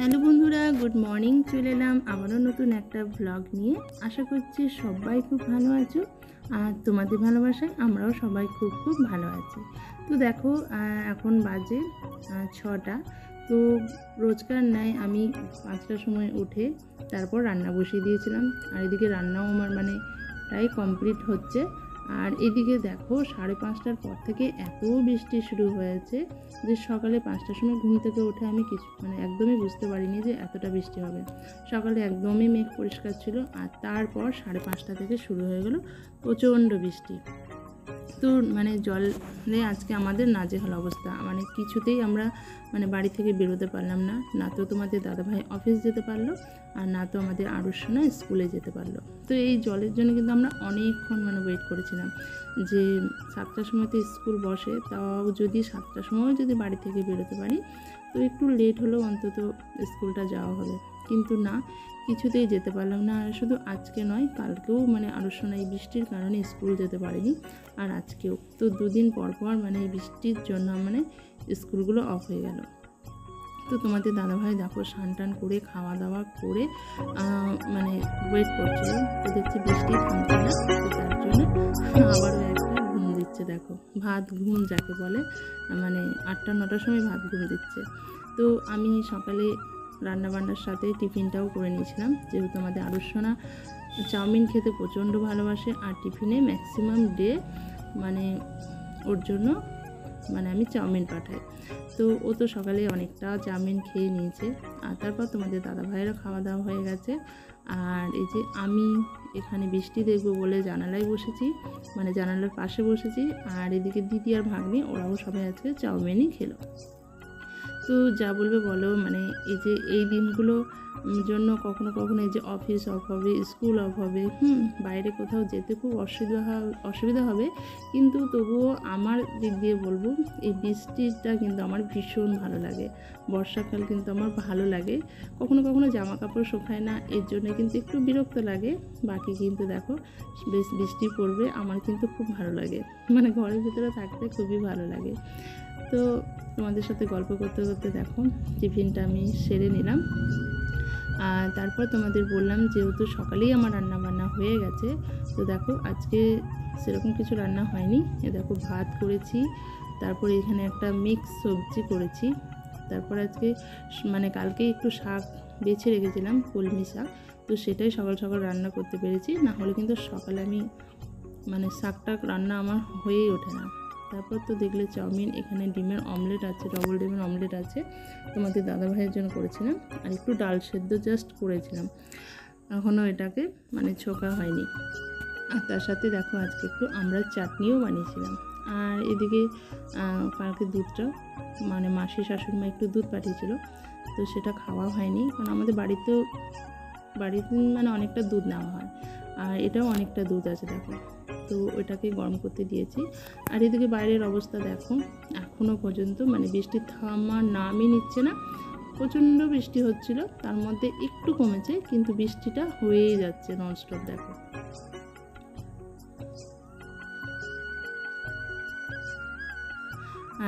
Hello বন্ধুরা, good morning. চলে এলাম আবারও নতুন একটা ব্লগ নিয়ে। আশা করছি সবাই খুব ভালো আছো, আর তোমাদের ভালোবাসায় আমরাও সবাই খুব খুব ভালো আছি। তো দেখো, এখন বাজে 6টা। তো রোজকার ন্যায় আমি 5টার সময় উঠে তারপর রান্না বসিয়ে দিয়েছিলাম, আর এদিকে রান্নাও আমার প্রায় কমপ্লিট হচ্ছে। আর এদিকে দেখো 5:30টার পর থেকে এত বৃষ্টি শুরু হয়েছে যে সকালে 5টার সময় ঘুম থেকে উঠে আমি একদমই বুঝতে পারিনি যে এতটা বৃষ্টি হবে। সকালে একদমই মেঘ পরিষ্কার ছিল, আর তারপর 5:30 থেকে শুরু হয়ে গেল প্রচণ্ড বৃষ্টি। তো জলে আজকে আমাদের নাজেহাল অবস্থা, কিছুতেই আমরা বাড়ি থেকে বেরোতে পারলাম না। না তো তোমাদের দাদাভাই অফিস যেতে পারলো, আর না তো আমাদের আরুষনা স্কুলে যেতে পারলো। তো এই জলের জন্য কিন্তু আমরা অনেকক্ষণ ওয়েট করেছিলাম যে 7টার সময় তো স্কুল বসে, তাও যদি 7টার সময় যদি বাড়ি থেকে বেরোতে পারি তো একটু লেট হলেও অন্তত স্কুলটা যাওয়া হবে। কিন্তু না, কিছুতেই যেতে পারলাম না। আর শুধু আজকে নয়, কালকেও আরুষনা এই বৃষ্টির কারণে স্কুল যেতে পারিনি, আর আজকেও। তো দুদিন পর পর এই বৃষ্টির জন্য স্কুলগুলো অফ হয়ে গেল। তো তোমাদের দাদাভাই দেখো স্নান টান করে খাওয়া দাওয়া করে ওয়েট করছিল। তো দেখছি বৃষ্টি থামছে না, তো তার জন্য আবারও একটা ঘুম দিচ্ছে। দেখো ভাত ঘুম যাকে বলে, 8টা-9টার সময় ভাত ঘুম দিচ্ছে। তো আমি সকালে রান্নাবান্নার সাথে টিফিনটাও করে নিয়েছিলাম, যেহেতু আমাদের আরুষনা চাউমিন খেতে প্রচণ্ড ভালোবাসে, আর টিফিনে ম্যাক্সিমাম ডে ওর জন্য আমি চাউমিন পাঠাই। তো ও তো সকালে অনেকটা চাউমিন খেয়ে নিয়েছে, আর তারপর তোমাদের দাদাভাইয়েরও খাওয়া দাওয়া হয়ে গেছে। আর এই যে আমি এখানে বৃষ্টি দেখবো বলে জানালায় বসেছি, জানালার পাশে বসেছি। আর এদিকে দিদি আর ভাগ্নি ওরাও সবাই আজকে চাউমিনই খেলো। তো যা বলবে বলো, এই দিনগুলো জন্য কখনো কখনো এই যে অফিস অফ হবে, স্কুল অফ হবে, বাইরে কোথাও যেতে খুব অসুবিধা হবে। কিন্তু তবুও আমার দিক দিয়ে বলবো, এই বৃষ্টিটা কিন্তু আমার ভীষণ ভালো লাগে। বর্ষাকাল কিন্তু আমার ভালো লাগে। কখনো কখনো জামা কাপড় শুকায় না, এর জন্য কিন্তু একটু বিরক্ত লাগে। বাকি কিন্তু দেখো, বেশ বৃষ্টি পড়বে আমার কিন্তু খুব ভালো লাগে, ঘরের ভিতরে থাকতে খুবই ভালো লাগে। তো তোমাদের সাথে গল্প করতে করতে দেখো টিফিনটা আমি সেরে নিলাম। আর তারপর তোমাদের বললাম, যেহেতু সকালেই আমার রান্না বান্না হয়ে গেছে, তো দেখো আজকে সেরকম কিছু রান্না হয়নি। দেখো ভাত করেছি, তারপর এখানে একটা মিক্স সবজি করেছি। তারপর আজকে কালকে একটু শাক বেছে রেখেছিলাম, কলমি শাক, তো সেটাই সকাল সকাল রান্না করতে পেরেছি। না হলে কিন্তু সকালে আমি শাকটা রান্না আমার হয়েই ওঠে না। তারপর তো দেখলে চাউমিন, এখানে ডিমের অমলেট আছে, ডবল ডিমের অমলেট আছে, তোমাদের দাদাভাইয়ের জন্য করেছিলাম। আর একটু ডাল সেদ্ধ জাস্ট করেছিলাম, এখনও এটাকে ছোকা হয়নি। আর তার সাথে দেখো আজকে একটু আমরা চাটনিও বানিয়েছিলাম। আর এদিকে কালকে দুধটা মাসি শাশুড়িমা একটু দুধ পাঠিয়েছিল, তো সেটা খাওয়া হয়নি, কারণ আমাদের বাড়িতে অনেকটা দুধ নেওয়া হয়, আর এটাও অনেকটা দুধ আছে দেখো। তো ওটাকে গরম করতে দিয়েছি। আর এদিকে বাইরের অবস্থা দেখো, এখনও পর্যন্ত বৃষ্টি থামার নামই নিচ্ছে না। প্রচণ্ড বৃষ্টি হচ্ছিল, তার মধ্যে একটু কমেছে, কিন্তু বৃষ্টিটা হয়েই যাচ্ছে ননস্টপ। দেখো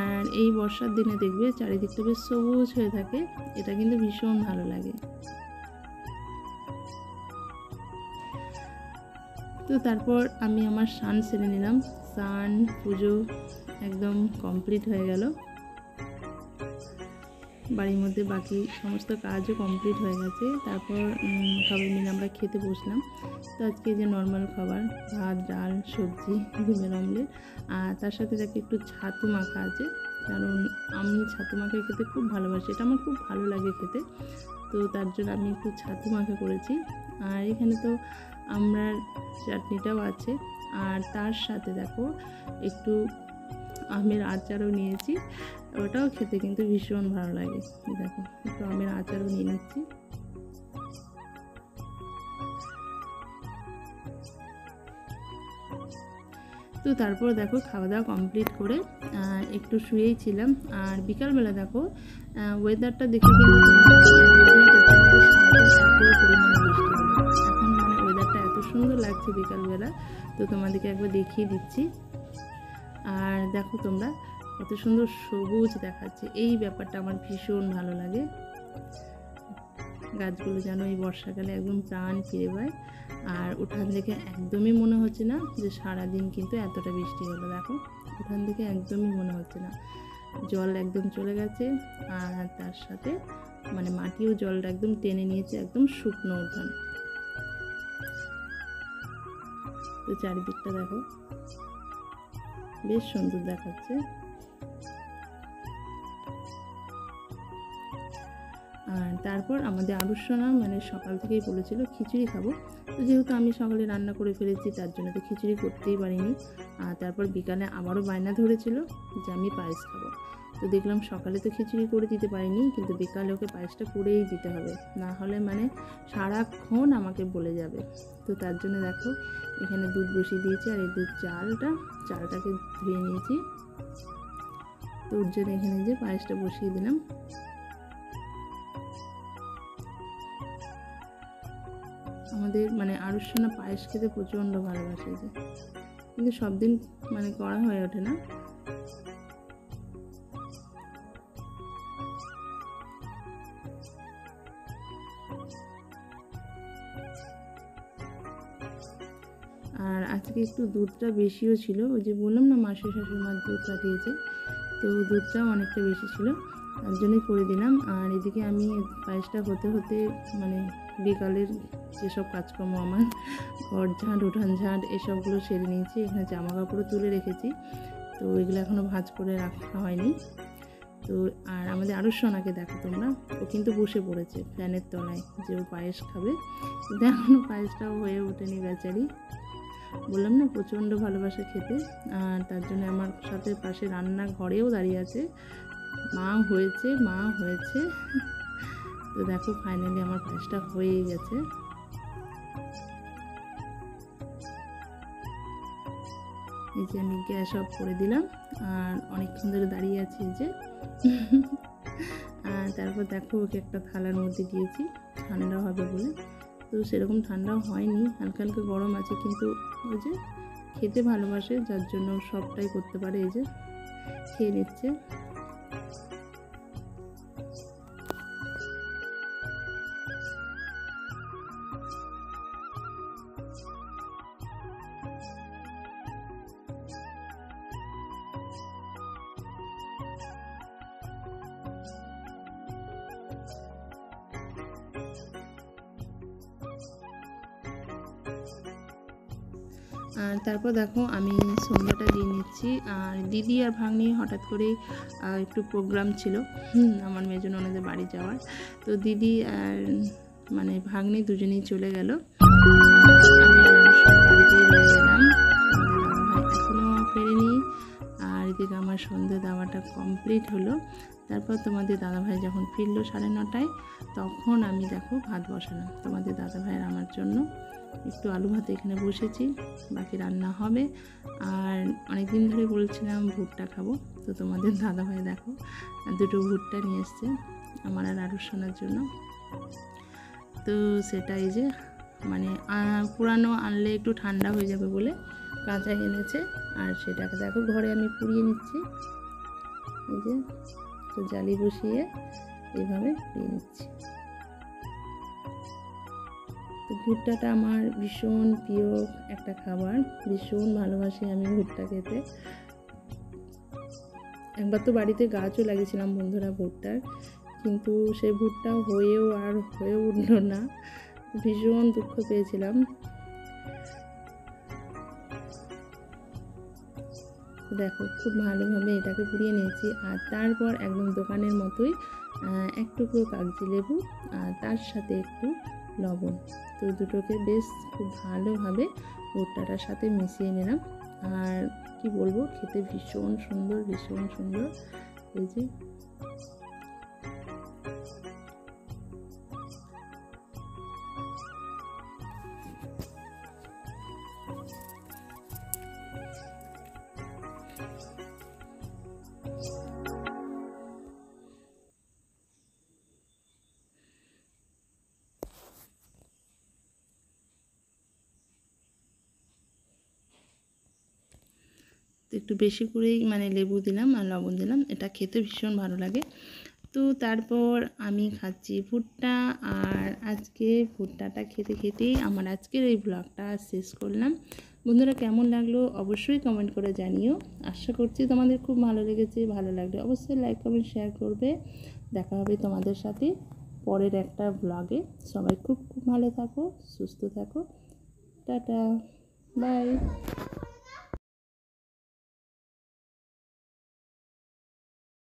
আর এই বর্ষার দিনে দেখবে চারিদিকটা বেশ সবুজ হয়ে থাকে, এটা কিন্তু ভীষণ ভালো লাগে। তো তারপর আমি আমার স্নান সেরে নিলাম, স্নান পুজো একদম কমপ্লিট হয়ে গেল। বাড়ির মধ্যে বাকি সমস্ত কাজও কমপ্লিট হয়ে গেছে। তারপর সবাই মিলে আমরা খেতে বসলাম। তো আজকে যে নর্মাল খাবার, ভাত, ডাল, সবজি, ডিমের অমলেট, আর তার সাথে তাকে একটু ছাতু মাখা আছে, কারণ আমি ছাতু মাখা খেতে খুব ভালোবাসি, এটা আমার খুব ভালো লাগে খেতে। তো তার জন্য আমি একটু ছাতু মাখা করেছি। আর এখানে তো আমড়ার চাটনিটাও আছে, আর তার সাথে দেখো একটু আমের আচারও নিয়েছি, ওটাও খেতে কিন্তু ভীষণ ভালো লাগে। দেখো একটু আমের আচারও নিয়ে নিচ্ছি। তো তারপর দেখো খাওয়া দাওয়া কমপ্লিট করে একটু শুয়েই ছিলাম। আর বিকালবেলা দেখো ওয়েদারটা দেখে কিন্তু এখন ওয়েদারটা এত সুন্দর লাগছে বিকালবেলা, তো তোমাদেরকে একবার দেখিয়ে দিচ্ছি। আর দেখো তোমরা কত সুন্দর সবুজ দেখাচ্ছে, এই ব্যাপারটা আমার ভীষণ ভালো লাগে। গাছগুলো যেন এই বর্ষাকালে একদম প্রাণ ফিরে পায়। আর উঠান থেকে একদমই মনে হচ্ছে না যে সারাদিন কিন্তু এতটা বৃষ্টি হলো। দেখো উঠান থেকে একদমই মনে হচ্ছে না, জল একদম চলে গেছে। আর তার সাথে মানে মাটিও জলটা একদম টেনে নিয়েছে, একদম শুকনো উঠান। তো চারিদিকটা দেখো বেশ সুন্দর দেখাচ্ছে। আর তারপর আমাদের আরুষনা মানে সকাল থেকেই বলেছিল খিচুড়ি খাবো। তো যেহেতু আমি সকালে রান্না করে ফেলেছি তার জন্য তো খিচুড়ি করতেই পারিনি। আর তারপর বিকালে আবারও বায়না ধরেছিল যে আমি পায়েস খাবো। তো দেখলাম সকালে তো খিচুড়ি করে দিতে পারিনি, কিন্তু বিকালে ওকে পায়েসটা করেই দিতে হবে, না হলে মানে সারাক্ষণ আমাকে বলে যাবে। তো তার জন্য দেখো এখানে দুধ বসিয়ে দিয়েছি, আর এই দুধ চালটাকে ধুয়ে নিয়েছি। তো ওর জন্য এখানে যে পায়েসটা বসিয়ে দিলাম। আমাদের মানে আরুষনা পায়েস খেতে প্রচণ্ড ভালোবাসে, যে কিন্তু সব দিন মানে করা হয়ে ওঠে না। আর আজকে একটু দুধটা বেশিও ছিল, ওই যে বললাম না মাসির শাশুড়িমার দুধ পাঠিয়েছে, তো দুধটাও অনেকটা বেশি ছিল, তার জন্যই করে দিলাম। আর এদিকে আমি পায়েসটা হতে হতে মানে বিকালের যেসব কাজকর্ম আমার ঘর ঝাঁট উঠান ঝাঁট এসবগুলো সেরে নিয়েছি। এখানে জামা কাপড়ও তুলে রেখেছি, তো এগুলো এখনও ভাঁজ করে রাখা হয়নি। তো আর আমাদের আরুষনাকে দেখো তোমরা, ও কিন্তু বসে পড়েছে ফ্যানের তলায় যে ও পায়েস খাবে, কিন্তু এখনও পায়েসটাও হয়ে ওঠেনি বেচারি। বললাম না প্রচণ্ড ভালোবাসে খেতে। আর তার জন্য আমার সাথে পাশে রান্নাঘরেও দাঁড়িয়ে আছে, মা হয়েছে মা হয়েছে। তো দেখো ফাইনালি আমার পায়েসটা হয়েই গেছে। এই যে আমি গ্যাস অফ করে দিলাম, আর অনেকক্ষণ ধরে দাঁড়িয়ে আছি এই যে। আর তারপর দেখো ওকে একটা থালার মধ্যে দিয়েছি ঠান্ডা হবে বলে। তো সেরকম ঠান্ডাও হয়নি, হালকা হালকা গরম আছে, কিন্তু ওই যে খেতে ভালোবাসে যার জন্য সবটাই করতে পারে। এই যে খেয়ে নিচ্ছে। আর তারপর দেখো আমি সন্ধ্যাটা দিয়ে নিচ্ছি। আর দিদি আর ভাগ্নি হঠাৎ করেই একটু প্রোগ্রাম ছিল আমার মেজো ননদের বাড়ি যাওয়ার। তো দিদি আর মানে ভাগ্নি দুজনেই চলে গেল, আমি আর আমার বাড়িতেই রয়ে গেলাম। আমাদের দাদাভাই এখনও ফেরেনি। আর এদিকে আমার সন্ধ্যে দেওয়াটা কমপ্লিট হলো। তারপর তোমাদের দাদাভাই যখন ফিরলো 9:30, তখন আমি দেখো ভাত বসালাম তোমাদের দাদাভাইয়ের আমার জন্য। একটু আলু ভাত এখানে বসেছি, বাকি রান্না হবে। আর অনেক দিন ধরে বলছিলাম ভুট্টা খাবো, তো তোমাদের দাদাভাই দেখো দুটো ভুট্টা নিয়ে এসছে আমার আর আরুষনার জন্য। তো সেটা এই যে মানে পুরানো আনলে একটু ঠান্ডা হয়ে যাবে বলে কাঁচা এনেছে, আর সেটাকে দেখো ঘরে আমি পুড়িয়ে নিচ্ছি। এই যে তো জালি বসিয়ে এইভাবে পুড়িয়ে নিচ্ছি। তো ভুট্টাটা আমার ভীষণ প্রিয় একটা খাবার, ভীষণ ভালোবাসি আমি ভুট্টা খেতে। একবার তো বাড়িতে গাছও লাগিয়েছিলাম বন্ধুরা ভুট্টার, কিন্তু সেই ভুট্টা হয়ে উঠলো না, ভীষণ দুঃখ পেয়েছিলাম। দেখো খুব ভালোভাবে এটাকে পুড়িয়ে নিয়েছি। আর তারপর একদম দোকানের মতোই এক টুকরো কাগজি লেবু আর তার সাথে একটু লবণ, তো দুটোকে বেশ খুব ভালোভাবে ভুট্টাটার সাথে মিশিয়ে নিলাম। আর কি বলবো, খেতে ভীষণ সুন্দর ভীষণ সুন্দর। এই যে একটু বেশি করেই মানে লেবু দিলাম আর লবণ দিলাম, এটা খেতে ভীষণ ভালো লাগে। তো তারপর আমি খাচ্ছি ভুট্টা, আর আজকে ভুট্টাটা খেতে খেতেই আমার আজকের এই ব্লগটা শেষ করলাম। বন্ধুরা, কেমন লাগলো অবশ্যই কমেন্ট করে জানিও। আশা করছি তোমাদের খুব ভালো লেগেছে। ভালো লাগলে অবশ্যই লাইক কমেন্ট শেয়ার করবে। দেখা হবে তোমাদের সাথে পরের একটা ব্লগে। সবাই খুব খুব ভালো থাকো, সুস্থ থাকো। Tata, by.